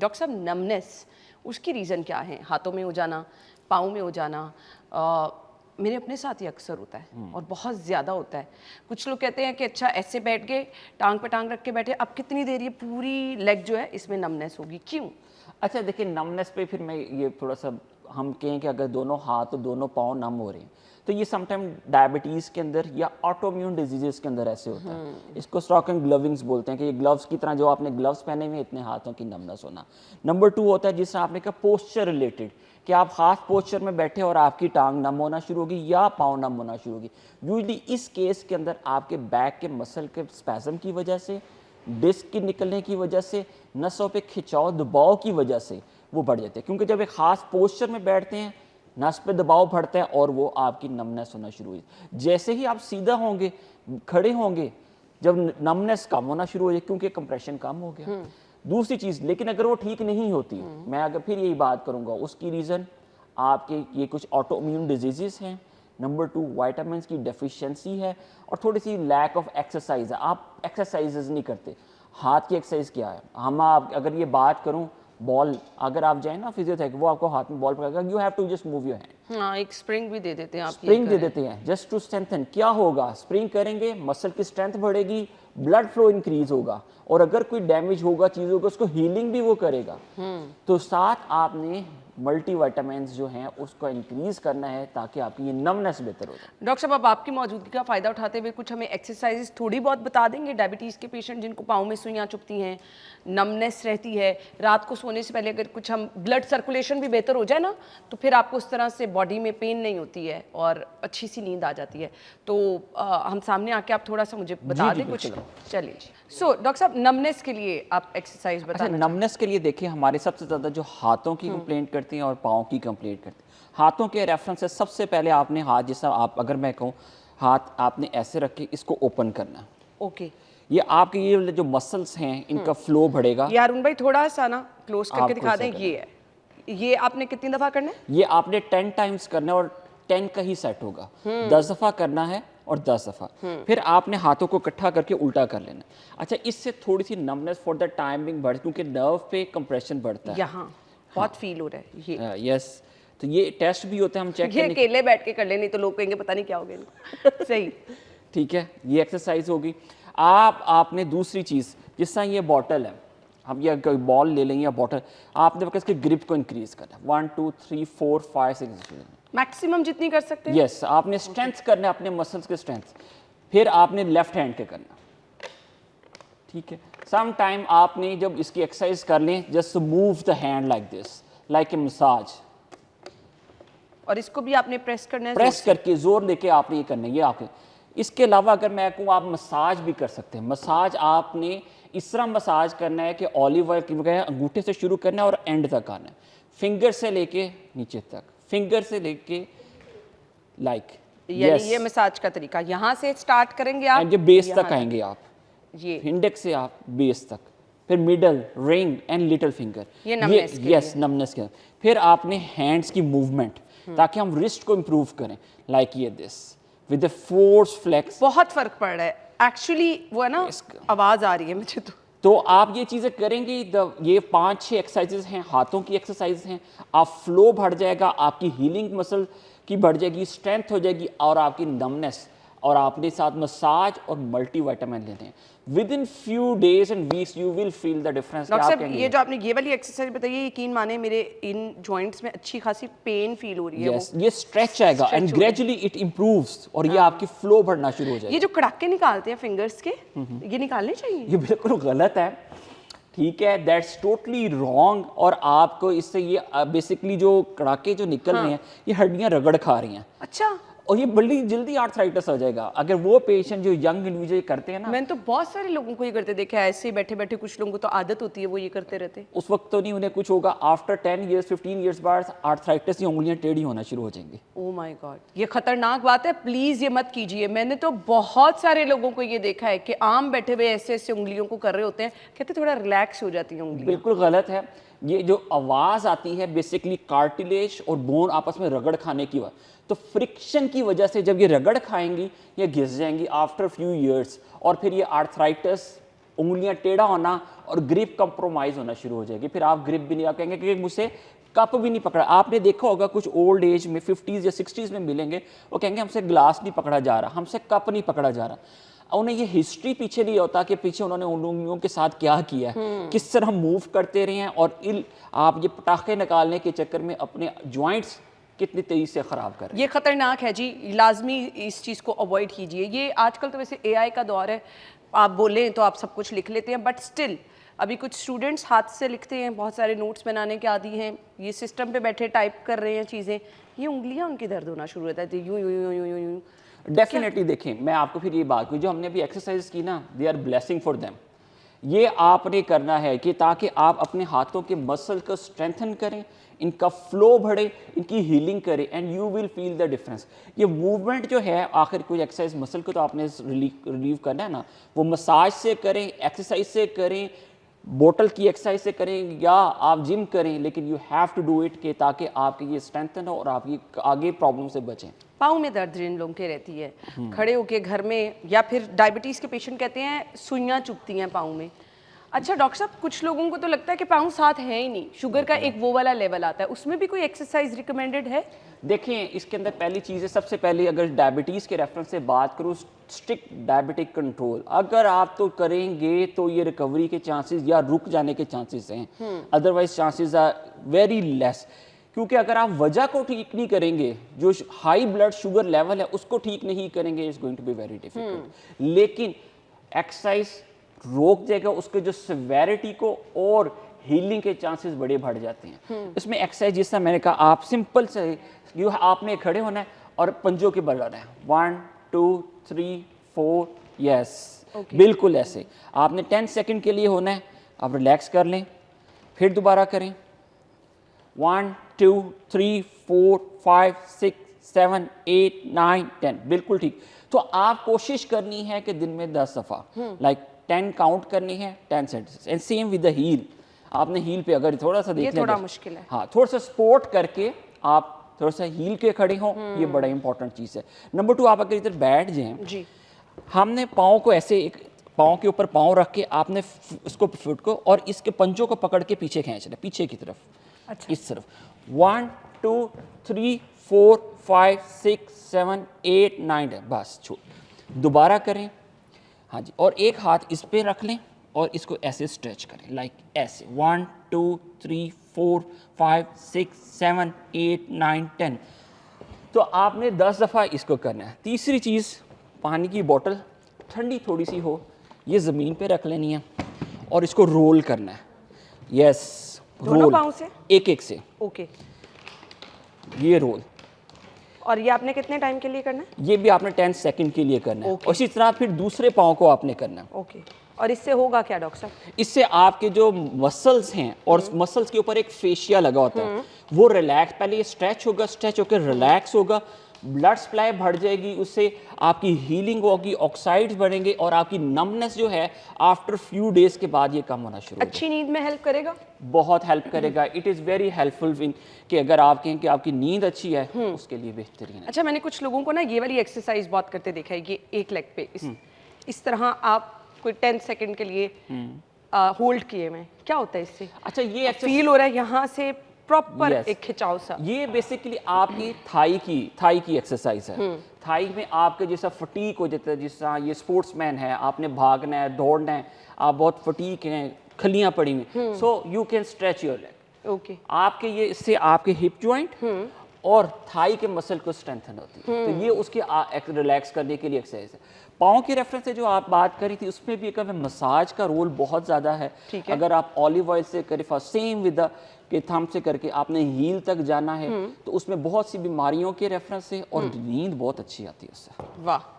Doctor साहब, numbness उसकी reason क्या है? हाथों में हो जाना, पाँव में हो जाना, मेरे अपने साथ ही अक्सर होता है और बहुत ज़्यादा होता है। कुछ लोग कहते हैं कि अच्छा ऐसे बैठ गए, टांग पे टांग रख के बैठे, अब कितनी देर ये पूरी लेग जो है इसमें नमनेस होगी, क्यों? अच्छा देखिए, नमनेस पे फिर मैं ये थोड़ा सा हम कहें कि अगर दोनों हाथ और दोनों पाँव नम हो रहे हैं तो ये समटाइम डायबिटीज़ के अंदर या ऑटोइम्यून डिजीजेस के अंदर ऐसे होता है। इसको स्टॉक एंड ग्लविंग्स बोलते हैं कि ये ग्लव्स की तरह जो आपने ग्लव्स पहने हुए इतने हाथों की नमनेस होना। नंबर 2 होता है जिससे आपने कहा पोस्चर रिलेटेड, कि आप हाफ पोस्चर में बैठे और आपकी टांग नम होना शुरू होगी या पाँव नम होना शुरू होगी। यूजली इस केस के अंदर आपके बैक के मसल के स्पैज़म की वजह से, डिस्क की निकलने की वजह से, नसों पे खिंचाव दबाव की वजह से वो बढ़ जाते हैं। क्योंकि जब एक खास पोस्चर में बैठते हैं नस पे दबाव बढ़ता है और वो आपकी नमनेस होना शुरू हुई। जैसे ही आप सीधा होंगे, खड़े होंगे, जब नमनेस कम होना शुरू हो जाए क्योंकि कंप्रेशन कम हो गया। दूसरी चीज़, लेकिन अगर वो ठीक नहीं होती, मैं अगर फिर यही बात करूँगा, उसकी रीज़न आपके ये कुछ ऑटोइम्यून डिजीज़ हैं, नंबर 2 वाइटामिन्स की डेफिशिएंसी है और थोड़ी सी लैक ऑफ एक्सरसाइज है। आप एक्सरसाइजेज नहीं करते। हाथ की एक्सरसाइज क्या है? हम आप अगर ये बात करूं, बॉल अगर आप जाए ना फिजियोथेरेपी, वो आपको हाथ में बॉल पकड़ेगा, you have to just move your hand. हाँ, एक स्प्रिंग भी दे देते हैं आप, स्प्रिंग दे देते हैं जस्ट टू स्ट्रेंथन। क्या होगा? स्प्रिंग करेंगे, मसल की स्ट्रेंथ बढ़ेगी, ब्लड फ्लो इंक्रीज होगा और अगर कोई डैमेज होगा चीज होगा उसको हीलिंग भी वो करेगा। तो साथ आपने मल्टीविटामिन्स जो हैं उसको इंक्रीज करना है ताकि आपकी ये नमनेस बेहतर हो जाए। डॉक्टर साहब, अब आपकी मौजूदगी का फ़ायदा उठाते हुए कुछ हमें एक्सरसाइजेज थोड़ी बहुत बता देंगे? डायबिटीज़ के पेशेंट जिनको पाँव में सुइयाँ चुभती हैं, नमनेस रहती है, रात को सोने से पहले अगर कुछ हम ब्लड सर्कुलेशन भी बेहतर हो जाए ना, तो फिर आपको उस तरह से बॉडी में पेन नहीं होती है और अच्छी सी नींद आ जाती है। तो हम सामने आके आप थोड़ा सा मुझे बता दें कुछ? चलिए जी। सो डॉक्टर साहब, नमनेस के लिए आप एक्सरसाइज अच्छा, बताना नमनेस के लिए देखिए, हमारे सबसे ज़्यादा जो हाथों की कंप्लेंट करती हैं और पाँव की कंप्लेंट करती हैं। हाथों के रेफरेंस से सबसे पहले आपने हाथ, जैसा आप अगर मैं कहूँ, हाथ आपने ऐसे रख के इसको ओपन करना। ओके। ये आपके ये जो मसल्स हैं इनका फ्लो बढ़ेगा। ये अरुण भाई थोड़ा सा ना क्लोज करके आपको दिखा ऐसा दें। करना ये है, ये आपने कितनी दफ़ा करना है? ये आपने 10 टाइम्स करना है और 10 का ही सेट होगा। 10 दफ़ा करना है और 10 दफ़ा। फिर आपने हाथों को इकट्ठा करके उल्टा कर लेना। अच्छा, इससे थोड़ी सी नमनेस फॉर द टाइमिंग बढ़, क्योंकि नर्व पे कंप्रेशन बढ़ता है। यहाँ बहुत फील हो रहा है ये। यस, तो ये टेस्ट भी होते हैं, हम चेक ये करने। अकेले बैठ के कर ले, नहीं तो लोग कहेंगे पता नहीं क्या हो गया इनको। सही। ठीक है, ये एक्सरसाइज होगी। आपने दूसरी चीज़, जिस तरह ये बॉटल है, हम ये कोई बॉल ले लेंगे या बॉटल, आपने बस इसके ग्रिप को इंक्रीज करना है। 1 2 3 4 5 6 मैक्सिमम जितनी कर सकते हैं। यस, आपने स्ट्रेंथ करना है अपने मसल्स के स्ट्रेंथ। फिर आपने लेफ्ट हैंड के करना। ठीक है, सम टाइम आपने जब इसकी एक्सरसाइज कर लें, just move the hand like this, like a massage. और इसको भी आपने प्रेस करना है, प्रेस करके जोर लेके आपने ये करना है, ये आपके। इसके अलावा अगर मैं कहूँ, आप मसाज भी कर सकते हैं। मसाज आपने इस तरह मसाज करना है कि ऑलिव ऑयल की बजाय अंगूठे से शुरू करना है और एंड तक आना है, फिंगर से लेके नीचे तक, फिंगर से लेके लाइक। यानी ये मसाज का तरीका, यहाँ से स्टार्ट करेंगे आप, एंड बेस तक आएंगे आप, ये इंडेक्स से आप बेस तक, फिर middle, ring and little finger. ये नमनेस के यस, नमनेस के। फिर आपने हैंड्स की मूवमेंट, ताकि हम रिस्ट को इंप्रूव करें, लाइक ये this with the force flex. बहुत फर्क पड़ रहा है एक्चुअली, वो है ना, आवाज आ रही है मुझे तो आप ये चीज़ें करेंगे, ये 5-6 एक्सरसाइजेज हैं, हाथों की एक्सरसाइज हैं। आप फ्लो बढ़ जाएगा, आपकी हीलिंग मसल की बढ़ जाएगी, स्ट्रेंथ हो जाएगी और आपकी नमनेस, और आपने साथ मसाज और मल्टीविटामिन लेने हैं। With in few days and weeks you will feel the difference. Doctor साहब, ये जो आपने ये वाली एक्सरसाइज बताई है, यकीन माने मेरे इन जॉइंट्स में अच्छी खासी पेन फील हो रही है। yes, ये स्ट्रेच आएगा एंड ग्रेजुअली इट इम्प्रूव्स और ये आपकी फ्लो बढ़ना शुरू हो जाएगा। ये जो कड़ाके निकालते हैं फिंगर्स के, ये निकालने चाहिए? ये बिल्कुल गलत है। ठीक है, दैट्स टोटली रॉन्ग। और आपको इससे ये बेसिकली जो कड़ाके जो निकल रहे हैं, ये हड्डियां रगड़ खा रही हैं। अच्छा। और ये बड़ी जल्दी आर्थराइटिस हो जाएगा अगर वो पेशेंट जो यंग इंडिविजुअल करते हैं ना। मैंने तो बहुत सारे लोगों को ये करते देखा है, ऐसे ही बैठे बैठे। कुछ लोगों को तो आदत होती है वो ये करते रहते। उस वक्त तो नहीं उन्हें कुछ होगा, आफ्टर 10 ईयर्स 15 ईयर्स बाद आर्थराइटिस की उंगलियां टेढ़ी होना शुरू हो जाएंगी। ओह माय गॉड, ये खतरनाक बात है, प्लीज ये मत कीजिए। मैंने तो बहुत सारे लोगों को ये देखा है कि आम बैठे हुए ऐसे ऐसे उंगलियों को कर रहे होते हैं, कहते थोड़ा रिलैक्स हो जाती है उंगलियां। बिल्कुल गलत है। ये जो आवाज आती है बेसिकली कार्टिलेज और बोन आपस में रगड़ खाने की वजह, तो फ्रिक्शन की वजह से जब ये रगड़ खाएंगी ये घिस जाएंगी आफ्टर फ्यू इयर्स, और फिर ये आर्थराइटिस उंगलियां टेढ़ा होना और ग्रिप कंप्रोमाइज होना शुरू हो जाएगी। फिर आप ग्रिप भी नहीं, आप कहेंगे कि मुझसे कप भी नहीं पकड़ा। आपने देखा होगा कुछ ओल्ड एज में 50s या 60s में मिलेंगे, वो कहेंगे हमसे ग्लास नहीं पकड़ा जा रहा, हमसे कप नहीं पकड़ा जा रहा। उन्हें ये हिस्ट्री पीछे नहीं होता कि पीछे उन्होंने उन उंगलियों के साथ क्या किया है, किस तरह मूव करते रहे हैं, और आप ये पटाखे निकालने के चक्कर में अपने जॉइंट्स कितनी तेजी से ख़राब कर रहे हैं। ये खतरनाक है जी, लाजमी इस चीज़ को अवॉइड कीजिए। ये आजकल तो वैसे एआई का दौर है, आप बोलें तो आप सब कुछ लिख लेते हैं, बट स्टिल अभी कुछ स्टूडेंट्स हाथ से लिखते हैं, बहुत सारे नोट्स बनाने के आदी हैं, ये सिस्टम पे बैठे टाइप कर रहे हैं चीज़ें, ये उंगलियां उनकी दर्द होना शुरू होता है, यूं यूं यूं यूं यूं यूं। डेफिनेटली देखें, मैं आपको फिर ये बात की, जो हमने अभी एक्सरसाइज की ना, they are blessing for them. ये आपने करना है कि ताकि आप अपने हाथों के मसल को स्ट्रेंथन करें, इनका फ्लो बढ़े, इनकी हीलिंग करें, and you will feel the difference. ये मूवमेंट जो है, आखिर कोई एक्सरसाइज मसल को तो आपने रिलीव करना है ना, वो मसाज से करें, एक्सरसाइज से करें, बोतल की एक्सरसाइज से करें, या आप जिम करें, लेकिन you have to do it के ताकि आपकी ये स्ट्रेंथन हो और आपकी आगे प्रॉब्लम से बचें। पाँव में दर्द जिन लोगों के रहती है, खड़े होके घर में, या फिर डायबिटीज़ के पेशेंट कहते हैं सुइयां चुभती हैं पाँव में। अच्छा डॉक्टर साहब, कुछ लोगों को तो लगता है कि पाँव साथ है ही नहीं, शुगर का एक वो वाला लेवल आता है, उसमें भी कोई एक्सरसाइज रिकमेंडेड है? देखें, इसके अंदर पहली चीज़ है, सबसे पहले अगर डायबिटीज़ के रेफरेंस से बात करूँ, स्ट्रिक्ट डायबिटिक कंट्रोल अगर आप तो करेंगे तो ये रिकवरी के चांसेस या रुक जाने के चांसेस हैं, otherwise chances are very less. क्योंकि अगर आप वजह को ठीक नहीं करेंगे, जो हाई ब्लड शुगर लेवल है उसको ठीक नहीं करेंगे, it's going to be very difficult. लेकिन एक्सरसाइज रोक देगा उसके जो सिवेरिटी को, और हीलिंग के चांसेस बड़े बढ़ जाते हैं। इसमें एक्सरसाइज जिस तरह मैंने कहा, आप सिंपल से आपने खड़े होना है और पंजों के बल रहना है, 1 2 3 4, यस, बिल्कुल ऐसे। आपने 10 सेकंड के लिए होना है, आप रिलैक्स कर लें, फिर दोबारा करें, 1 2 3 4 5 6 7 8 9 10, बिल्कुल ठीक। तो आप कोशिश करनी है कि दिन में 10 दफ़ा, लाइक 10 काउंट करनी है, 10 sets, and same with the heel. आपने हील पे अगर थोड़ा सा देख ये लें, थोड़ा मुश्किल है। हाँ, थोड़ा सा सपोर्ट करके आप थोड़ा सा हील के खड़े हों, ये बड़ा इंपॉर्टेंट चीज़ है। नंबर 2, आप अगर इधर बैठ जाएं जी, हमने पाँव को ऐसे, एक पाँव के ऊपर पाँव रख के आपने उसको फुट को और इसके पंजों को पकड़ के पीछे खींचना, पीछे की तरफ, अच्छा, इस तरफ, 1 2 3 4 5 6 7 8 9 10, बस छोड़। दोबारा करें, हाँ जी, और एक हाथ इस पे रख लें और इसको ऐसे स्ट्रेच करें, लाइक ऐसे, 1 2 3 4 5 6 7 8 9 10। तो आपने 10 दफ़ा इसको करना है। तीसरी चीज़, पानी की बोतल ठंडी थोड़ी सी हो, ये ज़मीन पे रख लेनी है और इसको रोल करना है, यस, दोनों पाँव से? एक एक से, ओके। ये रोल। और ये आपने कितने टाइम के लिए करना है? ये भी आपने 10 सेकंड के लिए करना है, ओके। और इसी तरह फिर दूसरे पाँव को आपने करना है। ओके, और इससे होगा क्या डॉक्टर साहब? इससे आपके जो मसल्स हैं, और मसल्स के ऊपर एक फेशिया लगा होता है, वो रिलैक्स, पहले ये स्ट्रेच होगा, स्ट्रेच होकर रिलैक्स होगा, ब्लड सप्लाई बढ़ जाएगी, उससे आपकी हीलिंग होगी, ऑक्साइड्स बढ़ेंगे, और आपकी नमनेस जो है आफ्टर फ्यू डेज के बाद ये कम होना शुरू हो अच्छी नींद में हेल्प करेगा? बहुत हेल्प करेगा। It is very helpful in कि अगर आप कहें कि आपकी नींद अच्छी है, उसके लिए बेहतरीन है। अच्छा, मैंने कुछ लोगों को ना ये वाली एक्सरसाइज बहुत करते देखा है, ये एक लेग पे इस तरह आप कोई 10 सेकंड के लिए होल्ड किए में, क्या होता है इससे? अच्छा, ये फील हो रहा है यहाँ से प्रॉपर Yes. एक खिंचाव सा। ये बेसिकली आपकी थाई की एक्सरसाइज है। थाई में आपके जैसा फटीक हो जाता है, जिस तरह ये स्पोर्ट्समैन है, आपने भागना है, दौड़ना है, आप बहुत फटीक हैं, खलियां पड़ी हुई, so you can stretch your leg. Okay, आपके ये इससे आपके हिप जॉइंट और थाई के मसल को स्ट्रेंथन होती है, तो ये उसके रिलैक्स करने के लिए एक्सरसाइज है। पाँव की रेफरेंस से जो आप बात करी थी, उसमें भी एक मसाज का रोल बहुत ज़्यादा है। अगर आप ऑलिव ऑयल से करें, फर्स्ट सेम विद द के थंब से करके आपने हील तक जाना है, तो उसमें बहुत सी बीमारियों के रेफरेंस से और नींद बहुत अच्छी आती है उससे। वाह।